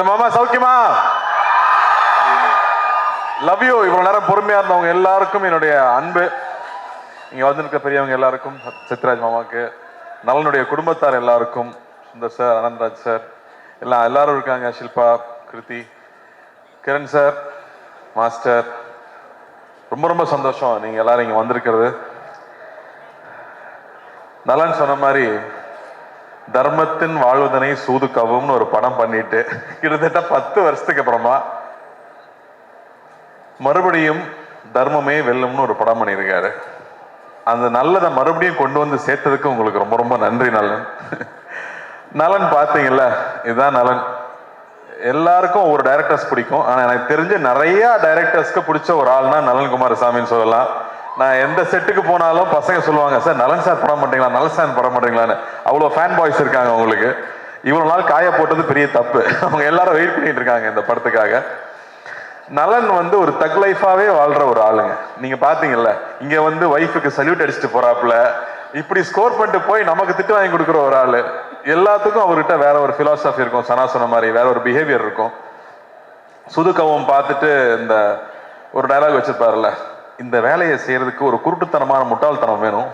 இந்த மாமா சௌக்கியமா? Love you. இவ்வளவு நேரம் பொறுமையா இருந்தவங்க எல்லாருக்கும் என்னுடைய அன்பு. இங்க வந்திருக்க பெரியவங்க எல்லாருக்கும், சித்ராஜ் மாமாக்கு, நலனுடைய குடும்பத்தார் எல்லாருக்கும், சுந்தர் சார், அனந்தராஜ் சார், எல்லாரும் இருக்காங்க, ஷில்பா, கிருதி, கிரண் சார், மாஸ்டர். ரொம்ப ரொம்ப சந்தோஷம் நீங்க எல்லாரும் இங்க வந்திருக்கிறது. நலன் சொன்ன மாதிரி தர்மத்தின் வாழ்வதனை சூதுக்கவும் ஒரு படம் பண்ணிட்டு கிட்டத்தட்ட 10 வருஷத்துக்கு அப்புறமா மறுபடியும் தர்மமே வெல்லும்னு ஒரு படம் பண்ணியிருக்காரு. அந்த நல்லதை மறுபடியும் கொண்டு வந்து சேர்த்ததுக்கு உங்களுக்கு ரொம்ப ரொம்ப நன்றி நலன். நலன் பார்த்தீங்கல்ல, இதுதான் நலன். எல்லாருக்கும் ஒரு டைரக்டர்ஸ் பிடிக்கும். ஆனா எனக்கு தெரிஞ்ச நிறைய டைரக்டர்ஸ்க்கு பிடிச்ச ஒரு ஆள்னா நலன் குமாரசாமின்னு சொல்லலாம். நான் எந்த செட்டுக்கு போனாலும் பசங்க சொல்லுவாங்க, சார் நலன் சார் படம் பண்றீங்களா, நலன் சார் படம் பண்றீங்களான்னு. அவ்வளோ ஃபேன் பாய்ஸ் இருக்காங்க உங்களுக்கு. இவ்வளவு நாள் காய போட்டது பெரிய தப்பு. அவங்க எல்லாரும் வெயிட் பண்ணிட்டு இருக்காங்க இந்த படத்துக்காக. நலன் வந்து ஒரு தக் லைஃபாவே வாழ்ற ஒரு ஆளுங்க. நீங்க பாத்தீங்கல்ல, இங்க வந்து ஒய்ஃபுக்கு சல்யூட் அடிச்சுட்டு போறாப்புல, இப்படி ஸ்கோர் பண்ணிட்டு போய் நமக்கு திட்டு வாங்கி கொடுக்குற ஒரு ஆளு. எல்லாத்துக்கும் அவர்கிட்ட வேற ஒரு பிலாசபி இருக்கும், சனா சொன்ன மாதிரி வேற ஒரு பிஹேவியர் இருக்கும். சுதுக்கவும் பார்த்துட்டு இந்த ஒரு டயலாக் வச்சிருப்பாருல்ல, இந்த வேலையை செய்யறதுக்கு ஒரு குருட்டுத்தனமான முட்டாள்தனம் வேணும்,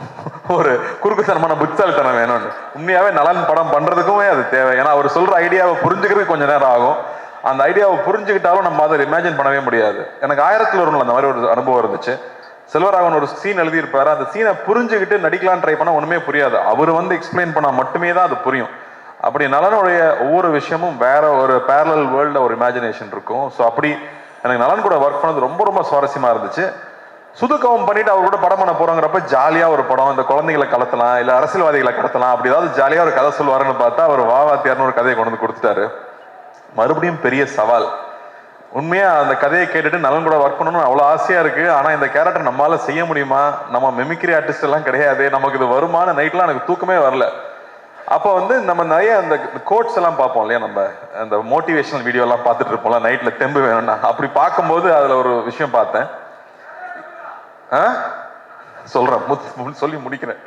ஒரு குறுக்குத்தனமான புத்தாள்தனம் வேணும்னு. உண்மையாவே நலன் படம் பண்றதுக்குமே அது தேவை. ஏன்னா அவர் சொல்ற ஐடியாவை புரிஞ்சுக்கிறதுக்கு கொஞ்சம் நேரம் ஆகும். அந்த ஐடியாவை புரிஞ்சுக்கிட்டாலும் நம்ம அதை இமேஜின் பண்ணவே முடியாது. எனக்கு 1001 அந்த மாதிரி ஒரு அனுபவம் இருந்துச்சு. செல்வராகவன் ஒரு சீன் எழுதியிருப்பாரு. அந்த சீனை புரிஞ்சுக்கிட்டு நடிக்கலாம் ட்ரை பண்ணா ஒண்ணுமே புரியாது. அவர் வந்து எக்ஸ்பிளைன் பண்ணா மட்டுமே தான் அது புரியும். அப்படி நலனுடைய ஒவ்வொரு விஷயமும் வேற ஒரு பேரலல் வேர்ல்ட்ல ஒரு இமேஜினேஷன் இருக்கும். ஸோ அப்படி எனக்கு நலன் கூட ஒர்க் பண்ணது ரொம்ப ரொம்ப சுவாரஸ்யமா இருந்துச்சு. சுதுக்கவும் பண்ணிட்டு அவர் கூட படம் பண்ண போறோங்கிறப்ப ஜாலியா ஒரு படம், இந்த குழந்தைகளை கடத்தலாம், இல்ல அரசியல்வாதிகளை கடத்தலாம், அப்படி ஏதாவது ஜாலியா ஒரு கதை சொல்லுவாருன்னு பார்த்தா அவர் வாவாத்தியார்னு ஒரு கதையை கொண்டு வந்து கொடுத்துட்டாரு. மறுபடியும் பெரிய சவால். உண்மையா அந்த கதையை கேட்டுட்டு நலன் கூட ஒர்க் பண்ணணும்னு அவ்வளவு ஆசையா இருக்கு. ஆனா இந்த கேரக்டர் நம்மளால செய்ய முடியுமா, நம்ம மெமிக்ரி ஆர்டிஸ்ட் எல்லாம் கிடையாது, நமக்கு இது வருமான நைட்லாம் எனக்கு தூக்கமே வரல. அப்போ வந்து நம்ம நிறைய அந்த கோட்ஸ் எல்லாம் பார்ப்போம் இல்லையா, நம்ம அந்த மோட்டிவேஷனல் வீடியோ எல்லாம் பார்த்துட்டு இருப்போம்ல நைட்ல தெம்பு வேணும்னா. அப்படி பார்க்கும்போது அதுல ஒரு விஷயம் பார்த்தேன். சொல்றேன், சொல்லி முடிக்கிறேன்.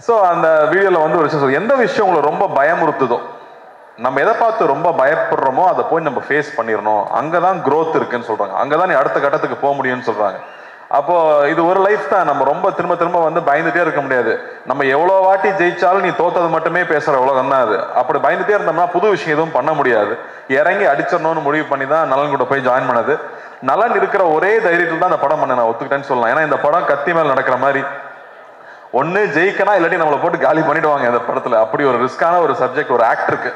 ஸோ அந்த வீடியோல வந்து ஒரு விஷயம், எந்த விஷயம் உங்களை ரொம்ப பயமுறுத்துதோ, நம்ம எதை பார்த்து ரொம்ப பயப்படுறோமோ அதை போய் நம்ம ஃபேஸ் பண்ணிடணும். அங்கதான் growth இருக்குன்னு சொல்றாங்க. அங்கதான் நீ அடுத்த கட்டத்துக்கு போக முடியும்னு சொல்றாங்க. அப்போ இது ஒரு லைஃப் தான். நம்ம ரொம்ப திரும்ப திரும்ப வந்து பயந்துட்டே இருக்க முடியாது. நம்ம எவ்வளோ வாட்டி ஜெயிச்சாலும் நீ தோத்தது மட்டுமே பேசுற உலகம் தான் அது. அப்படி பயந்துட்டே இருந்தோம்னா புது விஷயம் எதுவும் பண்ண முடியாது. இறங்கி அடிச்சிடணும்னு முடிவு பண்ணி தான் நலன் கூட போய் ஜாயின் பண்ணது. நலன் இருக்கிற ஒரே தைரியத்தில் தான் அந்த படம் பண்ண நான் ஒத்துக்கிட்டேன்னு சொல்லலாம். ஏன்னா இந்த படம் கத்தி மேல் நடக்கிற மாதிரி, ஒன்னு ஜெயிக்கனா இல்லாட்டி நம்மளை போட்டு காலி பண்ணிடுவாங்க இந்த படத்துல. அப்படி ஒரு ரிஸ்கான ஒரு சப்ஜெக்ட் ஒரு ஆக்டருக்கு.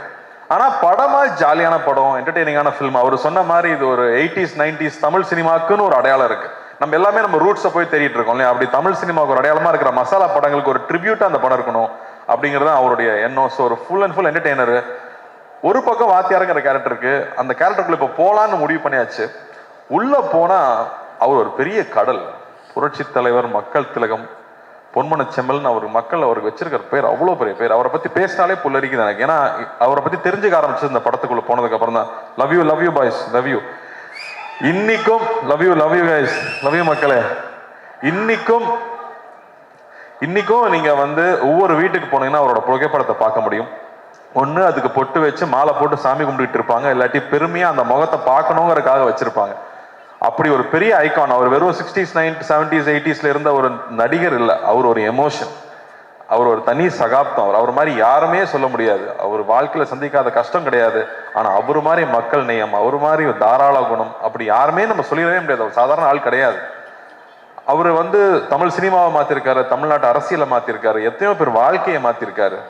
ஆனா படமா ஜாலியான படம், என்டர்டெய்னிங்கான ஃபிலிம். அவர் சொன்ன மாதிரி இது ஒரு 80s 90s தமிழ் சினிமாக்குன்னு ஒரு அடையாளம் இருக்கு. நம்ம எல்லாமே நம்ம ரூட்ஸை போய் தேடிட்டு இருக்கோம் இல்லையா. அப்படி தமிழ் சினிமாவுக்கு ஒரு அடையாளமா இருக்கிற மசாலா படங்களுக்கு ஒரு ட்ரிபியூட்டா அந்த படம் இருக்கணும் அப்படிங்கிறது அவருடைய எண்ணம். ஸோ ஒரு ஃபுல் அண்ட் ஃபுல் என்டர்டெய்னர். ஒரு பக்கம் வாத்தியாருங்கிற கேரக்டருக்கு, அந்த கேரக்டருக்குள்ள இப்போ போலான்னு முடிவு பண்ணியாச்சு. உள்ள போனா அவர் ஒரு பெரிய கடல், புரட்சி தலைவர், மக்கள் திலகம், பொன்மன செம்மல்னு அவர் மக்கள் அவருக்கு வச்சிருக்கிற பேர் அவ்வளோ பெரிய பேர். அவரை பத்தி பேசினாலே புல்லரிக்குது எனக்கு. ஏன்னா அவரை பத்தி தெரிஞ்சுக்க ஆரம்பிச்சது இந்த படத்துக்குள்ள போனதுக்கு அப்புறம் தான். Love you boys, love you. இன்னைக்கும் love you guys, love you மக்களே. இன்னைக்கும் நீங்க வந்து ஒவ்வொரு வீட்டுக்கு போனீங்கன்னா அவரோட புகைப்படத்தை பார்க்க முடியும். ஒண்ணு அதுக்கு பொட்டு வச்சு மாலை போட்டு சாமி கும்பிட்டு இருப்பாங்க, இல்லாட்டி பெருமையா அந்த முகத்தை பார்க்கணுங்கிறதுக்காக வச்சிருப்பாங்க. அப்படி ஒரு பெரிய ஐகான். அவர் வெறும் 60s 70s 80s இருந்த ஒரு நடிகர் இல்லை, அவர் ஒரு எமோஷன், அவர் ஒரு தனி சகாப்தம். அவர் மாதிரி யாருமே சொல்ல முடியாது. அவர் வாழ்க்கையில சந்திக்காத கஷ்டம் கிடையாது. ஆனா அவர் மாதிரி மக்கள் நேயம், அவர் மாதிரி தாராள குணம் அப்படி யாருமே நம்ம சொல்லிடவே முடியாது. அவர் சாதாரண ஆள் கிடையாது. அவர் வந்து தமிழ் சினிமாவை மாத்திருக்காரு, தமிழ்நாட்டு அரசியலை மாத்திருக்காரு, எத்தனையோ பேர் வாழ்க்கையை மாத்திருக்காரு.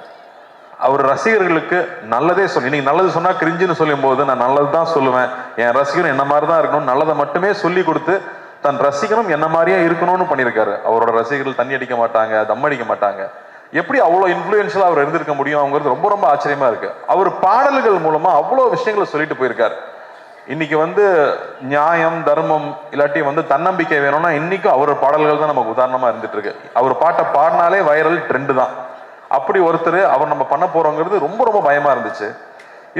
அவர் ரசிகர்களுக்கு நல்லதே சொல்லி, நீங்க நல்லது சொன்னா கிரிஞ்சுன்னு சொல்லும் போது நான் நல்லது தான் சொல்லுவேன், என் ரசிகரும் என்ன மாதிரி தான் இருக்கணும், நல்லதை மட்டுமே சொல்லி கொடுத்து தன் ரசிகனும் என்ன மாதிரியே இருக்கணும்னு பண்ணியிருக்காரு. அவரோட ரசிகர்கள் தண்ணி அடிக்க மாட்டாங்க, தம் அடிக்க மாட்டாங்க. எப்படி அவ்வளோ இன்ஃப்ளூயன்ஷியலா அவர் இருந்திருக்க முடியும் அவங்கிறது ரொம்ப ரொம்ப ஆச்சரியமா இருக்கு. அவர் பாடல்கள் மூலமா அவ்வளோ விஷயங்களை சொல்லிட்டு போயிருக்காரு. இன்னைக்கு வந்து நியாயம் தர்மம் இல்லாட்டி வந்து தன்னம்பிக்கை வேணும்னா இன்னைக்கும் அவர் பாடல்கள் தான் நமக்கு உதாரணமா இருந்துட்டு இருக்கு. அவர் பாட்டை பாடினாலே வைரல் ட்ரெண்டு தான். அப்படி ஒருத்தர் அவர் நம்ம பண்ண போறோங்கிறது ரொம்ப ரொம்ப பயமா இருந்துச்சு.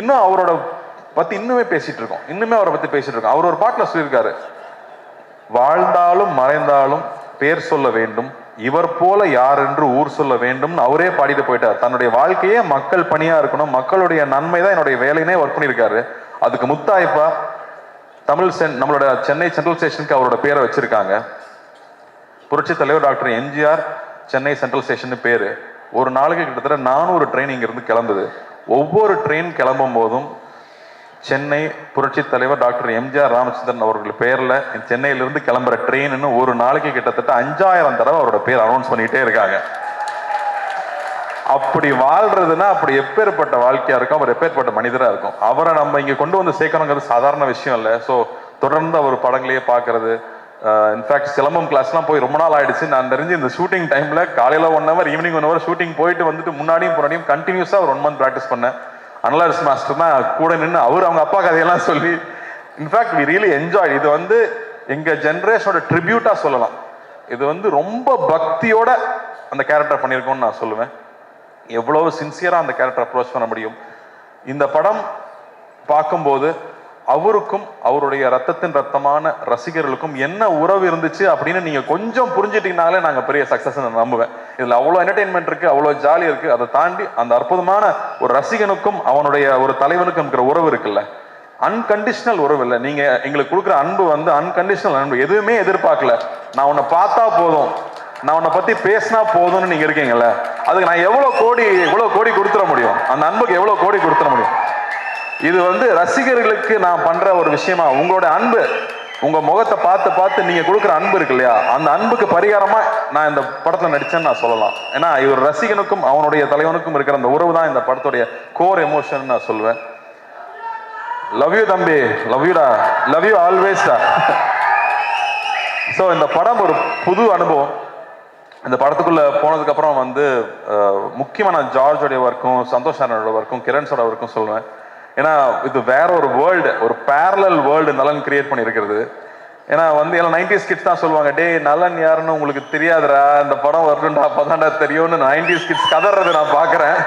இன்னும் அவரோட பத்தி இன்னுமே பேசிட்டு இருக்கோம். அவர் ஒரு பாட்டுல சொல்லியிருக்காரு, வாழ்ந்தாலும் மறைந்தாலும் பேர் சொல்ல வேண்டும், இவர் போல யார் என்று ஊர் சொல்ல வேண்டும்னு அவரே பாடிட்டு போயிட்டார். தன்னுடைய வாழ்க்கையே மக்கள் பணியா இருக்கணும், மக்களுடைய நன்மை தான் என்னுடைய வேலைனே ஒர்க் பண்ணியிருக்காரு. அதுக்கு முத்தாய்ப்பா தமிழ் நம்மளோட சென்னை சென்ட்ரல் ஸ்டேஷனுக்கு அவரோட பேரை வச்சிருக்காங்க. புரட்சி தலைவர் doctor MGR Chennai central station பேரு. ஒரு நாளைக்கு கிட்டத்தட்ட 400 ட்ரெயின் இங்கிருந்து கிளம்புது. ஒவ்வொரு ட்ரெயின் கிளம்பும் போதும் சென்னை புரட்சி தலைவர் டாக்டர் எம்ஜிஆர் ராமச்சந்திரன் அவர்கள் பேர்ல சென்னையிலிருந்து கிளம்புற ட்ரெயின் ஒரு நாளைக்கு கிட்டத்தட்ட 5000 தடவை அவரோட பேர் அனௌன்ஸ் பண்ணிட்டே இருக்காங்க. அப்படி வாழ்றதுன்னா அப்படி எப்பேற்பட்ட வாழ்க்கையா இருக்கும், அவர் எப்பேற்பட்ட மனிதரா இருக்கும். அவரை நம்ம இங்க கொண்டு வந்து சேர்க்கணுங்கிறது சாதாரண விஷயம் இல்லை. ஸோ தொடர்ந்து அவர் படங்களையே பார்க்கறது, இன்ஃபேக்ட் சிலம்பம் கிளாஸ்லாம் போய் ரொம்ப நாள் ஆயிடுச்சு. நான் தெரிஞ்சு இந்த ஷூட்டிங் டைம்ல காலையில 1 hour ஈவினிங் 1 hour ஷூட்டிங் போயிட்டு வந்துட்டு முன்னாடியும் கண்டினியூஸா ஒரு 1 month ப்ராக்டிஸ் பண்ணேன். அனலாரிஸ் மாஸ்டர் தான் கூட நின்று அவங்க அப்பா கதையெல்லாம் சொல்லி, இன்ஃபேக்ட் வி ரியலி என்ஜாய். இது எங்க ஜென்ரேஷனோட ட்ரிபியூட்டா சொல்லலாம். இது ரொம்ப பக்தியோட அந்த கேரக்டர் பண்ணியிருக்கோம்னு நான் சொல்லுவேன். எவ்வளவு சின்சியரா அந்த கேரக்டர் அப்ரோச் பண்ண முடியும். இந்த படம் பார்க்கும்போது அவருக்கும் அவருடைய ரத்தத்தின் ரத்தமான ரசிகர்களுக்கும் என்ன உறவு இருந்துச்சு அப்படின்னு நீங்க கொஞ்சம் புரிஞ்சிட்டீங்கனாலே நாங்க பெரிய சக்சஸ் நம்புவேன். இதுல அவ்வளவு என்டர்டெயின்மெண்ட் இருக்கு, அவ்வளவு ஜாலி இருக்கு. அதை தாண்டி அந்த அற்புதமான ஒரு ரசிகனுக்கும் அவனுடைய ஒரு தலைவனுக்கும் இருக்கிற உறவு இருக்குல்ல, அன்கண்டிஷனல் உறவு இல்லை. நீங்க எங்களுக்கு கொடுக்குற அன்பு அன்கண்டிஷனல் அன்பு. எதுவுமே எதிர்பார்க்கல, நான் உன்னை பார்த்தா போதும், நான் உன்னை பத்தி பேசினா போதும்னு நீங்க இருக்கீங்கல்ல, அதுக்கு நான் எவ்வளவு கோடி கொடுத்துட முடியும், அந்த அன்புக்கு எவ்வளவு கோடி கொடுத்துட முடியும். இது ரசிகர்களுக்கு நான் பண்ற ஒரு விஷயமா. உங்களோட அன்பு, உங்க முகத்தை பார்த்து பார்த்து நீங்க கொடுக்குற அன்பு இருக்கு இல்லையா, அந்த அன்புக்கு பரிகாரமா நான் இந்த படத்துல நடிச்சேன்னு நான் சொல்லலாம். ஏன்னா இவர் ரசிகனுக்கும் அவனுடைய தலைவனுக்கும் இருக்கிற அந்த உறவு தான் இந்த படத்துடைய கோர் எமோஷன் நான் சொல்லுவேன். லவ் யூ தம்பி, லவ் யூடா, லவ் யூ ஆல்வேஸ்டா. ஸோ இந்த படம் ஒரு புது அனுபவம். இந்த படத்துக்குள்ள போனதுக்கு அப்புறம் முக்கியமா நான் ஜார்ஜோடைய ஒர்க்கும் சந்தோஷ் நாராயணோட ஒர்க்கும் கிரண்ஸோட ஒர்க்கும் சொல்லுவேன். ஏன்னா இது வேற ஒரு வேர்ல்டு, ஒரு பேரலல் வேர்ல்டு நலன் கிரியேட் பண்ணியிருக்கிறது. ஏன்னா எல்லாம் 90s கிட்ஸ் தான் சொல்லுவாங்க, டே நலன் யாருன்னு உங்களுக்கு தெரியாதுடா, இந்த படம் வரணும்டா அப்பதான்டா தெரியும்னு 90s கிட்ஸ் கதறது நான் பாக்குறேன்.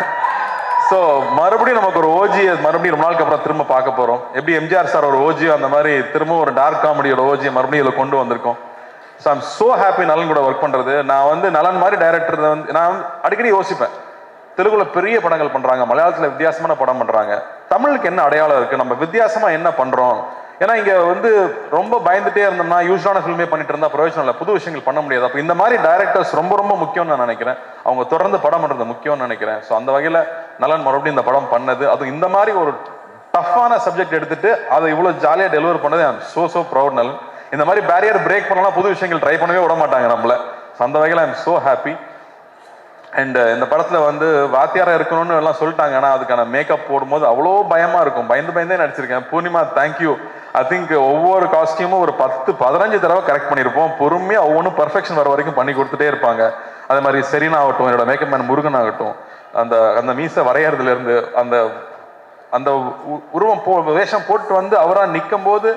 ஸோ மறுபடியும் நமக்கு ஒரு ஓஜியை மறுபடியும் ரொம்ப நாளுக்கு அப்புறம் திரும்ப பார்க்க போறோம். எப்படி எம்ஜிஆர் சார் ஒரு ஓஜியோ அந்த மாதிரி திரும்ப ஒரு டார்க் காமெடியோட ஓஜியை மறுபடியும் இதில் கொண்டு வந்திருக்கோம். ஸோ ஐம் ஸோ ஹாப்பி நலன் கூட ஒர்க் பண்றது. நான் நலன் மாதிரி டைரக்டர் நான் அடிக்கடி யோசிப்பேன், தெலுங்குல பெரிய படங்கள் பண்றாங்க, மலையாளத்துல வித்தியாசமான படம் பண்றாங்க, தமிழுக்கு என்ன அடையாளம் இருக்கு, நம்ம வித்தியாசமா என்ன பண்றோம். ஏன்னா இங்க ரொம்ப பயந்துட்டே இருந்தோம்னா யூஸ்டான ஃபில்மே பண்ணிட்டு இருந்தா பிரயோஜனம் இல்லை, புது விஷயங்கள் பண்ண முடியாது. அப்ப இந்த மாதிரி டைரக்டர்ஸ் ரொம்ப ரொம்ப முக்கியம்னு நான் நினைக்கிறேன். அவங்க தொடர்ந்து படம் பண்றது முக்கியம்னு நினைக்கிறேன். ஸோ அந்த வகையில நலன் மறுபடியும் இந்த படம் பண்ணது, அது இந்த மாதிரி ஒரு டஃப்பான சப்ஜெக்ட் எடுத்துட்டு அதை இவ்வளவு ஜாலியா டெலிவர் பண்ணது ஐ அம் சோ ப்ரௌட். நலன் இந்த மாதிரி பேரியர் பிரேக் பண்ணலாம், புது விஷயங்கள் ட்ரை பண்ணவே விட மாட்டாங்க நம்மள. அந்த வகையில் I am so happy. And இந்த படத்துல வாத்தியாரா இருக்கணும்னு எல்லாம் சொல்லிட்டாங்க. ஆனால் அதுக்கான மேக்கப் போடும்போது அவ்வளோ பயமா இருக்கும், பயந்தே நடிச்சிருக்கேன். பூர்ணிமா தேங்க்யூ. ஐ திங்க் ஒவ்வொரு காஸ்டியூமும் ஒரு 10-15 தடவை கரெக்ட் பண்ணியிருப்போம். பொறுமையாக ஒவ்வொன்றும் பர்ஃபெக்ஷன் வர வரைக்கும் பண்ணி கொடுத்துட்டே இருப்பாங்க. அதே மாதிரி செரீனா ஆகட்டும், என்னோட மேக்கப் மேன் முருகன் ஆகட்டும், அந்த மீசை வரையறதுல இருந்து அந்த அந்த உருவம் வேஷம் போட்டு அவராக நிற்கும் போது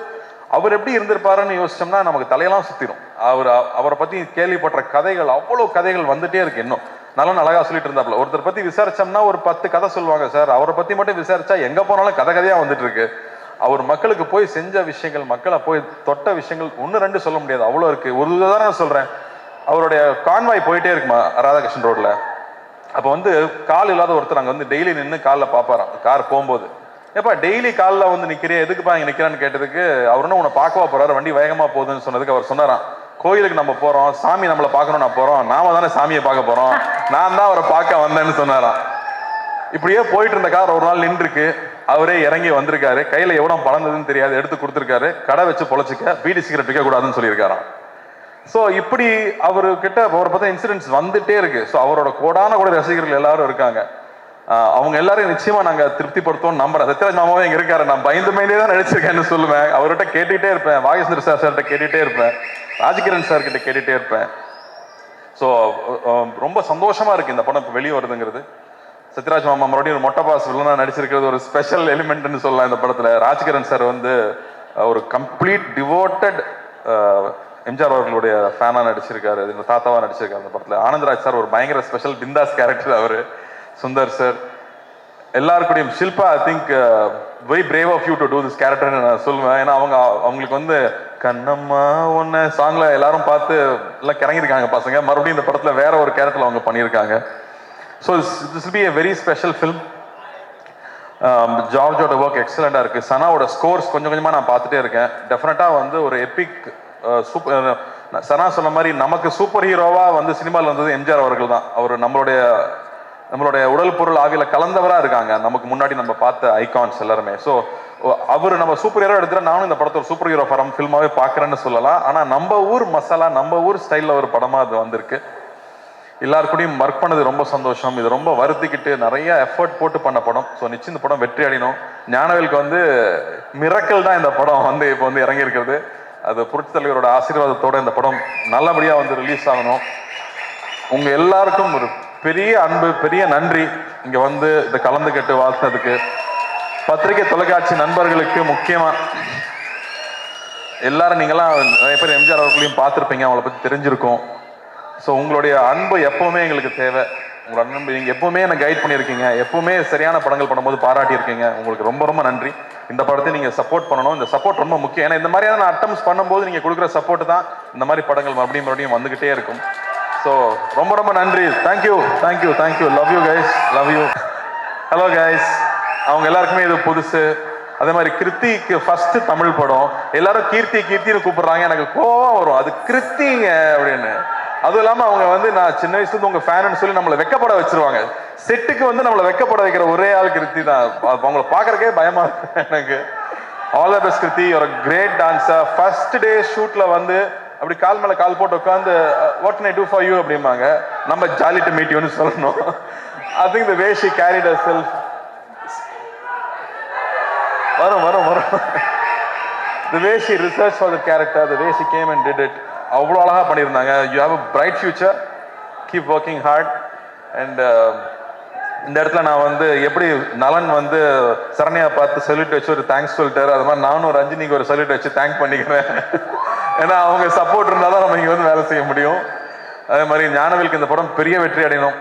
அவர் எப்படி இருந்திருப்பாருன்னு யோசிச்சோம்னா நமக்கு தலையெல்லாம் சுத்திடும். அவரை பத்தி கேள்விப்பட்ட கதைகள், அவ்வளோ கதைகள் வந்துட்டே இருக்கு. இன்னும் நல்லா அழகா சொல்லிட்டு இருந்தாப்புல. ஒருத்தர் பத்தி விசாரிச்சோம்னா ஒரு 10 கதை சொல்லுவாங்க சார், அவரை பத்தி மட்டும் விசாரிச்சா எங்க போனாலும் கதையா வந்துட்டு இருக்கு. அவர் மக்களுக்கு போய் செஞ்ச விஷயங்கள், மக்களை போய் தொட்ட விஷயங்கள் 1-2 சொல்ல முடியாது, அவ்வளோ இருக்கு. ஒரு உதாரணம் சொல்றேன், அவருடைய கான்வாய் போயிட்டே இருக்குமா ராதாகிருஷ்ணன் ரோட்ல. அப்ப கால் இல்லாத ஒருத்தர் அங்க டெய்லி நின்று காலில் பாப்பாராம், கார் போகும்போது. ஏப்பா டெய்லி காலில் நிக்கிறேன், எதுக்குப்பா இங்க நிக்கிறான்னு கேட்டதுக்கு அவர் உன்னை பார்க்கவா போறாரு, வண்டி வேகமா போகுதுன்னு சொன்னதுக்கு அவர் சொன்னாராம், கோயிலுக்கு நம்ம போறோம், சாமி நம்மளை பார்க்கணும், நான் போறோம், நாம தானே சாமியை பார்க்க போறோம், நான் தான் அவரை பார்க்க வந்தேன்னு சொன்னாராம். இப்படியே போயிட்டு இருந்த கார் ஒரு நாள் நின்றுருக்கு, அவரே இறங்கி வந்திருக்காரு, கையில எவ்வளவு பழந்ததுன்னு தெரியாது, எடுத்து கொடுத்துருக்காரு, கடை வச்சு பொழைச்சிக்க, பீடி சிகரெட் விற்க கூடாதுன்னு சொல்லியிருக்காராம். ஸோ இப்படி அவர்கிட்ட அவரை பார்த்தா இன்சிடென்ட்ஸ் வந்துட்டே இருக்கு. ஸோ அவரோட கோடான கூட ரசிகர்கள் எல்லாரும் இருக்காங்க. அவங்க எல்லாரும் நிச்சயமா நாங்க திருப்திப்படுத்தோம் நம்புறேன். சத்யராஜ் மாமாவே இங்க இருக்காரு, நான் பயந்து தான் நடிச்சிருக்கேன்னு சொல்லுவேன். அவர்கிட்ட கேட்டுட்டே இருப்பேன், வாகேஸ்வர் சார்கிட்ட கேட்டுட்டே இருப்பேன், ராஜ்கிரண் சார் கிட்ட கேட்டுட்டே இருப்பேன். ஸோ ரொம்ப சந்தோஷமா இருக்கு இந்த படம் இப்போ வெளியே வருதுங்கிறது. சத்யராஜ் மாமா மறுபடியும் ஒரு மொட்டை பாஸ் வில்லனா நடிச்சிருக்கிறது ஒரு ஸ்பெஷல் எலிமெண்ட்னு சொல்லலாம் இந்த படத்துல. ராஜ்கிரண் சார் ஒரு கம்ப்ளீட் டிவோட்டட் எம்ஜிஆர் அவர்களுடைய ஃபேனா நடிச்சிருக்காரு, தாத்தாவா நடிச்சிருக்காரு இந்த படத்துல. ஆனந்தராஜ் சார் ஒரு பயங்கர ஸ்பெஷல் பிந்தாஸ் கேரக்டர் அவரு. சுந்தர் சார் எல்லாருக்கூடையும், Shilpa I think very brave of you to do this கேரக்டர்னு நான் சொல்லுவேன். ஏன்னா அவங்களுக்கு கண்ணம்மா ஒன்னு சாங்ல எல்லாரும் பார்த்து எல்லாம் கிறங்கிருக்காங்க பசங்க. மறுபடியும் இந்த படத்துல வேற ஒரு கேரக்டர்ல அவங்க பண்ணியிருக்காங்க. So this will be a very special film. ஜார்ஜோட ஒர்க் எக்ஸலண்டா இருக்கு. சனாவோட ஸ்கோர்ஸ் கொஞ்சம் கொஞ்சமா நான் பார்த்துட்டே இருக்கேன். டெஃபினட்டா வந்து ஒரு எபிக் சூப்பர். சனா சொன்ன மாதிரி நமக்கு சூப்பர் ஹீரோவா வந்து சினிமாவில் வந்தது எம்ஜிஆர் அவர்கள் தான். அவர் நம்மளுடைய உடல் பொருள் ஆவியில கலந்தவரா இருக்காங்க. நமக்கு முன்னாடி நம்ம பார்த்த ஐகான்ஸ் எல்லாருமே. ஸோ அவர் நம்ம சூப்பர் ஹீரோ எடுத்துட்டு நானும் இந்த படத்தை ஒரு சூப்பர் ஹீரோ படம் ஃபில்மாவே பார்க்குறேன்னு சொல்லலாம். ஆனால் நம்ம ஊர் மசாலா, நம்ம ஊர் ஸ்டைலில் ஒரு படமா அது வந்திருக்கு. எல்லாருக்கூடையும் ஒர்க் பண்ணது ரொம்ப சந்தோஷம். இது ரொம்ப வருத்திக்கிட்டு நிறைய எஃபர்ட் போட்டு பண்ண படம். ஸோ நிச்சயம் இந்த படம் வெற்றி அடையணும். ஞானவேலுக்கு வந்து மிரக்கல் தான் இந்த படம் வந்து இப்போ வந்து இறங்கி இருக்கிறது. அது புரட்சித் தலைவரோட ஆசீர்வாதத்தோட இந்த படம் நல்லபடியாக வந்து ரிலீஸ் ஆகணும். உங்க எல்லாருக்கும் ஒரு பெரிய அன்பு, பெரிய நன்றி. இங்க வந்து இதை கலந்துக்கிட்டு வாழ்த்ததுக்கு பத்திரிகை தொலைக்காட்சி நண்பர்களுக்கு முக்கியமா எல்லாரும் நீங்களாம் நிறைய பேர் எம்ஜிஆர் அவர்களையும் பார்த்துருப்பீங்க, அவங்கள பத்தி தெரிஞ்சிருக்கும். ஸோ உங்களுடைய அன்பு எப்பவுமே எங்களுக்கு தேவை. உங்களோட அன்பு நீங்க எப்பவுமே என்ன கைட் பண்ணியிருக்கீங்க, எப்பவுமே சரியான படங்கள் பண்ணும்போது பாராட்டி இருக்கீங்க. உங்களுக்கு ரொம்ப ரொம்ப நன்றி. இந்த படத்தை நீங்க சப்போர்ட் பண்ணணும். இந்த சப்போர்ட் ரொம்ப முக்கியம். ஏன்னா இந்த மாதிரியான அட்டம்ஸ் பண்ணும்போது நீங்க கொடுக்குற சப்போர்ட் தான் இந்த மாதிரி படங்கள் மறுபடியும் வந்துகிட்டே இருக்கும். ஸோ ரொம்ப ரொம்ப நன்றி. Thank you thank you thank you. Love you guys, love you. Hello guys. அவங்க எல்லாருக்குமே இது புதுசு. அதே மாதிரி கிருத்திக்கு ஃபர்ஸ்ட் தமிழ் படம். எல்லாரும் கீர்த்தின்னு கூப்பிடுறாங்க. எனக்கு கோவம் வரும், அது கிருத்திங்க அப்படின்னு. அதுவும் இல்லாமல் அவங்க வந்து நான் சின்ன வயசுல உங்க ஃபேன்னு சொல்லி நம்மளை வெக்கப்பட வச்சிருவாங்க. செட்டுக்கு வந்து நம்மளை வெக்கப்பட வைக்கிற ஒரே ஆள் கிருத்தி தான். அவங்களை பார்க்கறக்கே பயமா இருக்கு எனக்கு. All the best Kriti. ஒரு கிரேட் டான்ஸர். ஃபர்ஸ்ட் டே ஷூட்ல வந்து அப்படி கால் மேல கால் போட்டு உட்காந்து what can I to for you அப்படிம்பாங்க. நம்ம ஜாலி டு மீட் யூன்னு சொல்லணும். I think the way she carried herself. வரும் the way she researched for the character, the way she came and did it, அவ்வளோ அழகா பண்ணியிருந்தாங்க. You have a bright future, keep working hard. And இந்த இடத்துல நான் வந்து எப்படி நலன் வந்து சரண்யா பார்த்து சொல்லிட்டு வச்சு ஒரு தேங்க்ஸ் சொல்லிட்டாரு, அது மாதிரி நானும் ரஞ்சினிக்கு ஒரு சொல்லிட்டு வச்சு தேங்க் பண்ணிக்கிறேன். ஏன்னா அவங்க சப்போர்ட் இருந்தால் தான் நம்ம இங்கே வந்து வேலை செய்ய முடியும். அதே மாதிரி ஞானவேலுக்கு இந்த படம் பெரிய வெற்றி அடையணும்,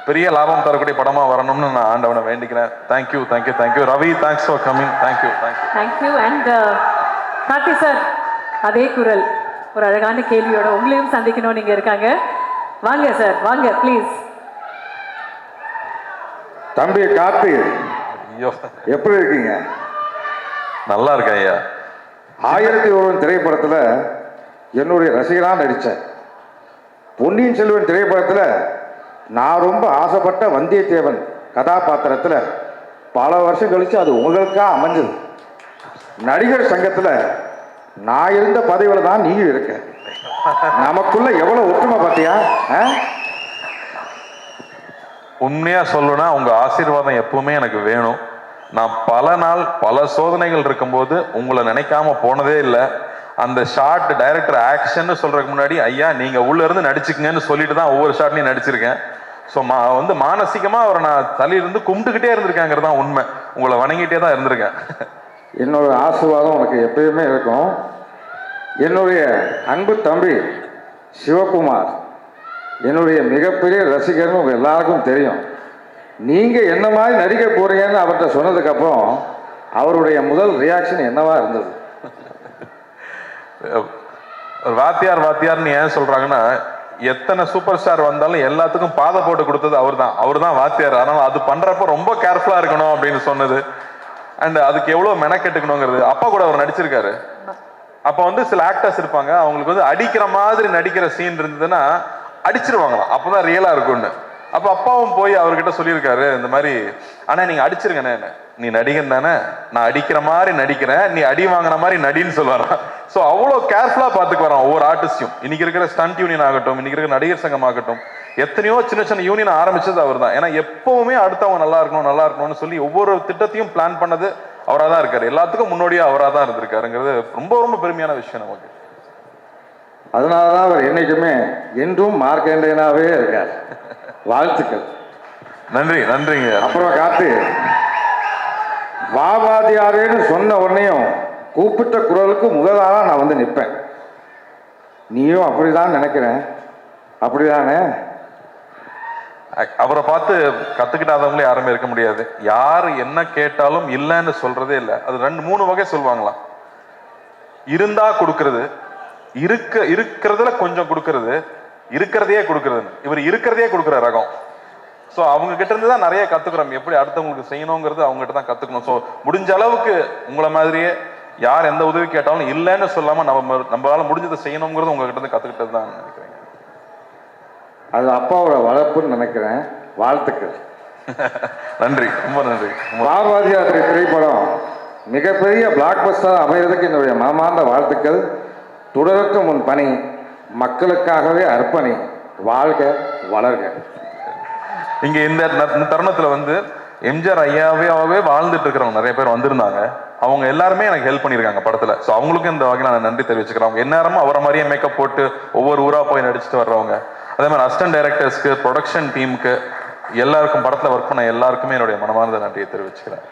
பெரிய லாபம் தரக்கூடிய படமா வரணும்னு நான் ஆண்டவனை வேண்டிக்கிறேன். Thank you thank you thank you. Ravi, thanks for coming. Thank you thank you thank you. And Karthi sir, அதே குரல் ஒரு அழகான கேள்வியோட உங்களையும் சந்திக்கணும் நீங்க இருக்காங்க. வாங்க சார், வாங்க ப்ளீஸ். தம்பி கார்த்தி, ஐயோ எப்படி இருக்கீங்க? நல்லா இருக்கேன் ஐயா. 1001 திரைப்படத்துல என்னுடைய ரசிகராக நடித்தேன். பொன்னியின் செல்வன் திரைப்படத்தில் நான் ரொம்ப ஆசைப்பட்ட வந்தியத்தேவன் கதாபாத்திரத்தில் பல வருஷம் கழிச்சு அது உங்களுக்காக அமைஞ்சது. நடிகர் சங்கத்தில் நான் இருந்த பதவியில் தான் நீயும் இருக்க. நமக்குள்ள எவ்வளவு ஒற்றுமை பார்த்தியா? உண்மையா சொல்லணும்னா உங்க ஆசீர்வாதம் எப்பவுமே எனக்கு வேணும். நான் பல நாள் பல சோதனைகள் இருக்கும்போது உங்களை நினைக்காம போனதே இல்லை. அந்த ஷார்ட் டைரக்டர் ஆக்ஷன் சொல்றதுக்கு முன்னாடி ஐயா நீங்க உள்ள இருந்து நடிச்சுக்கங்கன்னு சொல்லிட்டு தான் ஒவ்வொரு ஷாட்லையும் நடிச்சிருக்கேன். ஸோ வந்து மானசீகமா அவரை நான் தலையிலிருந்து கும்பிட்டுக்கிட்டே இருந்திருக்கேங்கிறது தான் உண்மை. உங்களை வணங்கிட்டே தான் இருந்திருக்கேன். என்னோட ஆசீர்வாதம் உனக்கு எப்பயுமே இருக்கும். என்னுடைய அன்பு தம்பி சிவகுமார் என்னுடைய மிகப்பெரிய ரசிகர்னு உங்க எல்லாருக்கும் தெரியும். நீங்க என்ன மாதிரி நடிக்க போறீங்கன்னு அவர்கிட்ட சொன்னதுக்கு அப்புறம் அவருடைய முதல் ரியாக்ஷன் என்னவா இருந்தது? வாத்தியார்னு ஏன் சொல்றாங்கன்னா, எத்தனை சூப்பர் ஸ்டார் வந்தாலும் எல்லாத்துக்கும் பாதை போட்டு கொடுத்தது அவர் தான் வாத்தியார். அதனால அது பண்றப்ப ரொம்ப கேர்ஃபுல்லா இருக்கணும் அப்படின்னு சொன்னது. அண்ட் அதுக்கு எவ்வளவு மெனக்கெட்டுக்கணுங்கிறது. அப்பா கூட அவர் நடிச்சிருக்காரு. அப்ப வந்து சில ஆக்டர்ஸ் இருப்பாங்க, அவங்களுக்கு வந்து அடிக்கிற மாதிரி நடிக்கிற சீன் இருந்ததுன்னா அடிச்சிருவாங்களாம், அப்பதான் ரியலா இருக்கும்னு. அப்ப அப்பாவும் போய் அவர்கிட்ட சொல்லியிருக்காரு இந்த மாதிரி, ஆனா நீங்க அடிச்சிருங்கண்ணே, நீ நடிகன் தானே, நான் அடிக்கிற மாதிரி நடிக்கிறேன், நீ அடி வாங்கின மாதிரி நடின்னு சொல்லுவாராம். ஸோ அவ்வளோ கேர்ஃபுல்லா பார்த்துக்கு வரோம் ஒவ்வொரு ஆர்டிஸ்டையும். இன்னைக்கு இருக்கிற ஸ்டண்ட் யூனியன் ஆகட்டும், இன்னைக்கு இருக்கிற நடிகர் சங்கம் ஆகட்டும், எத்தனையோ சின்ன சின்ன யூனியன் ஆரம்பிச்சது அவர் தான். ஏன்னா எப்பவுமே அடுத்தவங்க நல்லா இருக்கணும்னு சொல்லி ஒவ்வொரு திட்டத்தையும் பிளான் பண்ணது அவராக தான் இருக்காரு. எல்லாத்துக்கும் முன்னோடியா அவராக தான் இருந்திருக்காருங்கிறது ரொம்ப ரொம்ப பெருமையான விஷயம் நமக்கு. அதனாலதான் அவர் என்னைக்குமே என்றும் மார்க்கண்டேனாவே இருக்கார். வாழ்த்துக்கள். நன்றிங்க. அப்புறம் காத்து வாவாதியாரேன்னு சொன்ன உடனேயும் கூப்பிட்ட குரலுக்கு முதலாக நான் வந்து நிற்பேன். நீயும் அப்படிதான் நினைக்கிறேன், அப்படிதானே? அவரை பார்த்து கத்துக்கிட்டாதவங்களே யாருமே இருக்க முடியாது. யார் என்ன கேட்டாலும் இல்லைன்னு சொல்றதே இல்லை. அது 2-3 வகை சொல்லுவாங்களாம். இருந்தா கொடுக்கறது, இருக்கிறதுல கொஞ்சம் கொடுக்கறது, இருக்கிறதையே கொடுக்கறதுன்னு. இவர் இருக்கிறதையே கொடுக்குற ரகம். ஸோ அவங்க கிட்ட இருந்து தான் நிறைய கத்துக்கிறோம். எப்படி அடுத்தவங்களுக்கு செய்யணுங்கிறது அவங்க கிட்ட தான் கத்துக்கணும். ஸோ முடிஞ்ச அளவுக்கு உங்களை மாதிரியே யார் எந்த உதவி கேட்டாலும் இல்லைன்னு சொல்லாம நம்மளால முடிஞ்சதை செய்யணுங்கிறது உங்ககிட்ட இருந்து கத்துக்கிட்டது தான் நினைக்கிறேன். அது அப்பாவோட வளர்ப்புன்னு நினைக்கிறேன். வாழ்த்துக்கள். நன்றி, ரொம்ப நன்றி. பார்வதி யாத்திரை திரைப்படம் மிகப்பெரிய பிளாக் பஸ்டர் அமைகிறதுக்கு என்னுடைய மனமார்ந்த வாழ்த்துக்கள். தொடரட்டும் உன் பணி, மக்களுக்காகவே அர்ப்பணி, வாழ்க வளர்க. இங்க இந்த தருணத்துல வந்து எம்ஜிஆர் ஐயாவே வாழ்ந்துட்டு இருக்கிறவங்க நிறைய பேர் வந்திருந்தாங்க. அவங்க எல்லாருமே எனக்கு ஹெல்ப் பண்ணியிருக்காங்க படத்துல. ஸோ அவங்களுக்கும் இந்த வகையில் நான் நன்றி தெரிவிச்சுக்கிறேன். அவங்க எந்நேரமும் அவரை மாதிரியே மேக்கப் போட்டு ஒவ்வொரு ஊரா போய் நடிச்சுட்டு வர்றவங்க. அதே மாதிரி அசிஸ்டன்ட் டைரக்டர்ஸ்க்கு, ப்ரொடக்ஷன் டீமுக்கு, எல்லாருக்கும், படத்துல ஒர்க் பண்ண எல்லாருக்குமே என்னுடைய மனமார்ந்த நன்றியை தெரிவிச்சுக்கிறேன்.